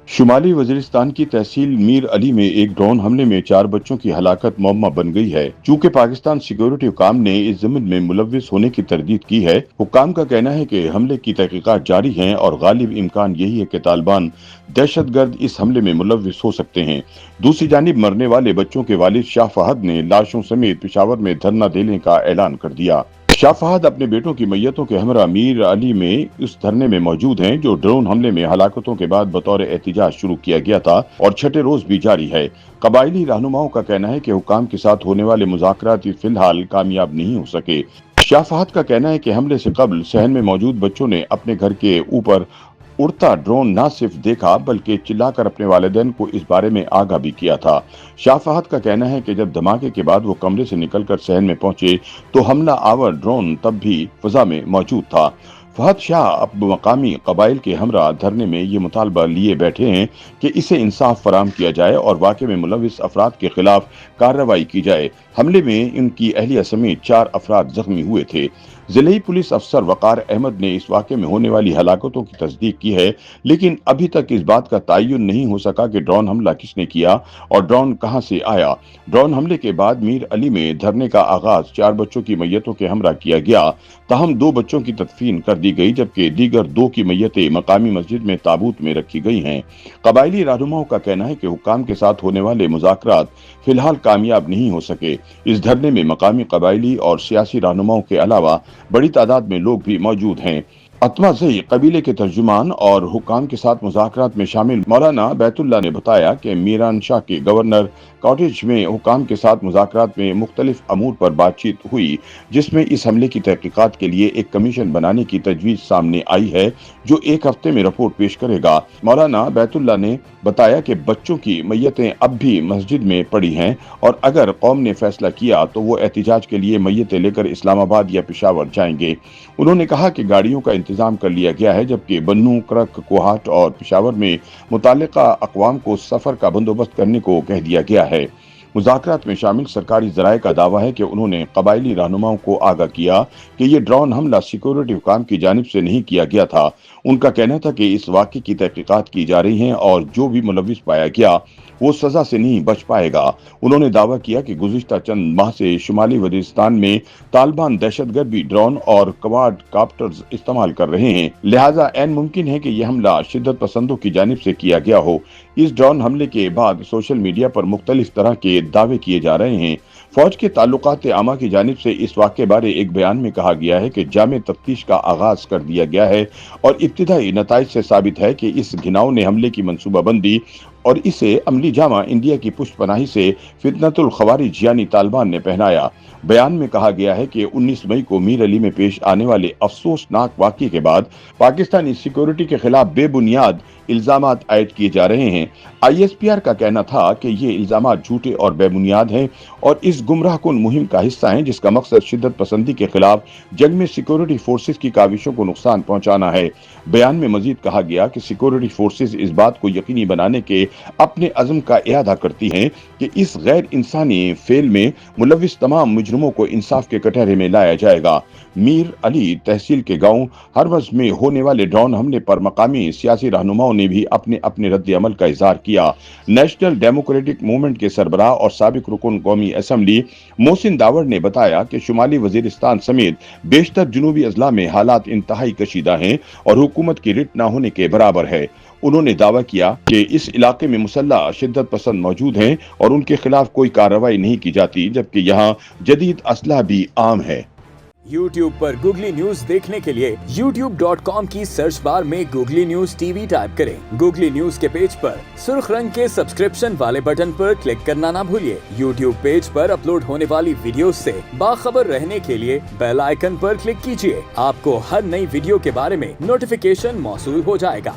شمالی وزیرستان کی تحصیل میر علی میں ایک ڈرون حملے میں 4 بچوں کی ہلاکت معمہ بن گئی ہے۔ چونکہ پاکستان سیکیورٹی حکام نے اس ضمن میں ملوث ہونے کی تردید کی ہے، حکام کا کہنا ہے کہ حملے کی تحقیقات جاری ہیں اور غالب امکان یہی ہے کہ طالبان دہشت گرد اس حملے میں ملوث ہو سکتے ہیں۔ دوسری جانب مرنے والے بچوں کے والد شاہ فہد نے لاشوں سمیت پشاور میں دھرنا دینے کا اعلان کر دیا۔ شاہ فہد اپنے بیٹوں کی میتوں کے ہمراہ میر علی میں اس دھرنے میں موجود ہیں جو ڈرون حملے میں ہلاکتوں کے بعد بطور احتجاج شروع کیا گیا تھا اور چھٹے روز بھی جاری ہے۔ قبائلی رہنماؤں کا کہنا ہے کہ حکام کے ساتھ ہونے والے مذاکرات فی الحال کامیاب نہیں ہو سکے۔ شاہ فہد کا کہنا ہے کہ حملے سے قبل صحن میں موجود بچوں نے اپنے گھر کے اوپر اڑتا ڈرون نہ صرف دیکھا بلکہ چلا کر اپنے والدین کو اس بارے میں آگاہ بھی کیا تھا۔ شاہ فہد کا کہنا ہے کہ جب دھماکے کے بعد وہ کمرے سے نکل کر صحن میں پہنچے تو حملہ آور ڈرون تب بھی فضا میں موجود تھا۔ فہد شاہ اب مقامی قبائل کے ہمراہ دھرنے میں یہ مطالبہ لیے بیٹھے ہیں کہ اسے انصاف فراہم کیا جائے اور واقعے میں ملوث افراد کے خلاف کارروائی کی جائے۔ حملے میں ان کی اہلیہ سمیت 4 افراد زخمی ہوئے تھے۔ ضلعی پولیس افسر وقار احمد نے اس واقعے میں ہونے والی ہلاکتوں کی تصدیق کی ہے، لیکن ابھی تک اس بات کا تعین نہیں ہو سکا کہ ڈرون حملہ کس نے کیا اور ڈرون کہاں سے آیا۔ ڈرون حملے کے بعد میر علی میں دھرنے کا آغاز 4 بچوں کی میتوں کے ہمراہ کیا گیا، تاہم 2 بچوں کی تدفین کر دی گئی جبکہ دیگر 2 کی میتیں مقامی مسجد میں تابوت میں رکھی گئی ہیں۔ قبائلی رہنماؤں کا کہنا ہے کہ حکام کے ساتھ ہونے والے مذاکرات فی الحال کامیاب نہیں ہو سکے۔ اس دھرنے میں مقامی قبائلی اور سیاسی رہنماؤں کے علاوہ بڑی تعداد میں لوگ بھی موجود ہیں۔ اتما زئی قبیلے کے ترجمان اور حکام کے ساتھ مذاکرات میں شامل مولانا بیت اللہ نے بتایا کہ میران شاہ کے گورنر کاٹیج میں حکام کے ساتھ مذاکرات میں مختلف امور پر بات چیت ہوئی، جس میں اس حملے کی تحقیقات کے لیے ایک کمیشن بنانے کی تجویز سامنے آئی ہے جو 1 ہفتے میں رپورٹ پیش کرے گا۔ مولانا بیت اللہ نے بتایا کہ بچوں کی میتیں اب بھی مسجد میں پڑی ہیں اور اگر قوم نے فیصلہ کیا تو وہ احتجاج کے لیے میتیں لے کر اسلام آباد یا پشاور جائیں گے۔ انہوں نے کہا کہ گاڑیوں کا انتظام کر لیا گیا ہے جبکہ بنوں، کرک، کوہاٹ اور پشاور میں متعلقہ اقوام کو سفر کا بندوبست کرنے کو کہہ دیا گیا ہے۔ مذاکرات میں شامل سرکاری ذرائع کا دعویٰ ہے کہ انہوں نے قبائلی رہنماؤں کو آگاہ کیا کہ یہ ڈرون حملہ سیکیورٹی حکام کی جانب سے نہیں کیا گیا تھا۔ ان کا کہنا تھا کہ اس واقعے کی تحقیقات کی جا رہی ہیں اور جو بھی ملوث پایا گیا وہ سزا سے نہیں بچ پائے گا۔ انہوں نے دعویٰ کیا کہ گزشتہ چند ماہ سے شمالی وزیرستان میں طالبان دہشت گردی ڈرون اور کواد کاپٹرز استعمال کر رہے ہیں، لہٰذا عین ممکن ہے کہ یہ حملہ شدت پسندوں کی جانب سے کیا گیا ہو۔ اس ڈرون حملے کے بعد سوشل میڈیا پر مختلف طرح کے دعوے کیے جا رہے ہیں۔ فوج کے تعلقات عامہ کی جانب سے اس واقعے بارے ایک بیان میں کہا گیا ہے کہ جامع تفتیش کا آغاز کر دیا گیا ہے اور ابتدائی نتائج سے ثابت ہے کہ اس گھناؤنے حملے کی منصوبہ بندی اور اسے عملی جامہ انڈیا کی پشت پناہی سے فتنۃ الخوارج یعنی طالبان نے پہنایا۔ بیان میں کہا گیا ہے کہ 19 مئی کو میر علی میں پیش آنے والے افسوسناک واقعے کے بعد پاکستانی سیکیورٹی کے خلاف بے بنیاد الزامات عائد کیے جا رہے ہیں۔ ISPR کا کہنا تھا کہ یہ الزامات جھوٹے اور بے بنیاد ہیں اور اس گمراہ کن مہم کا حصہ ہیں جس کا مقصد شدت پسندی کے خلاف جنگ میں سیکیورٹی فورسز کی کاوشوں کو نقصان پہنچانا ہے۔ بیان میں مزید کہا گیا کہ سیکیورٹی فورسز اس بات کو یقینی بنانے کے اپنے عزم کا اعادہ کرتی ہیں کہ اس غیر انسانی فعل میں ملوث تمام مجرموں کو انصاف کے کٹہرے میں لایا جائے گا۔ میر علی تحصیل کے گاؤں ہروز میں ہونے والے ڈرون حملے پر مقامی سیاسی رہنماؤں نے بھی اپنے رد عمل کا اظہار کیا۔ نیشنل ڈیموکریٹک موومنٹ کے سربراہ اور سابق رکن قومی اسمبلی محسن داوڑ نے بتایا کہ شمالی وزیرستان سمیت بیشتر جنوبی اضلاع میں حالات انتہائی کشیدہ ہیں اور حکومت کی رٹ نہ ہونے کے برابر ہے۔ انہوں نے دعویٰ کیا کہ اس علاقے میں مسلح شدت پسند موجود ہیں اور ان کے خلاف کوئی کارروائی نہیں کی جاتی جبکہ یہاں جدید اسلحہ بھی عام ہے۔ YouTube پر گوگلی نیوز دیکھنے کے لیے youtube.com کی سرچ بار میں googly news T V type کریں۔ گوگلی نیوز کے پیج پر سرخ رنگ کے سبسکرپشن والے بٹن پر کلک کرنا نہ بھولیے۔ YouTube پیج پر اپلوڈ ہونے والی ویڈیوز سے باخبر رہنے کے لیے بیل آئیکن پر کلک کیجیے۔ آپ کو ہر نئی ویڈیو کے بارے میں نوٹیفیکیشن موصول ہو جائے گا۔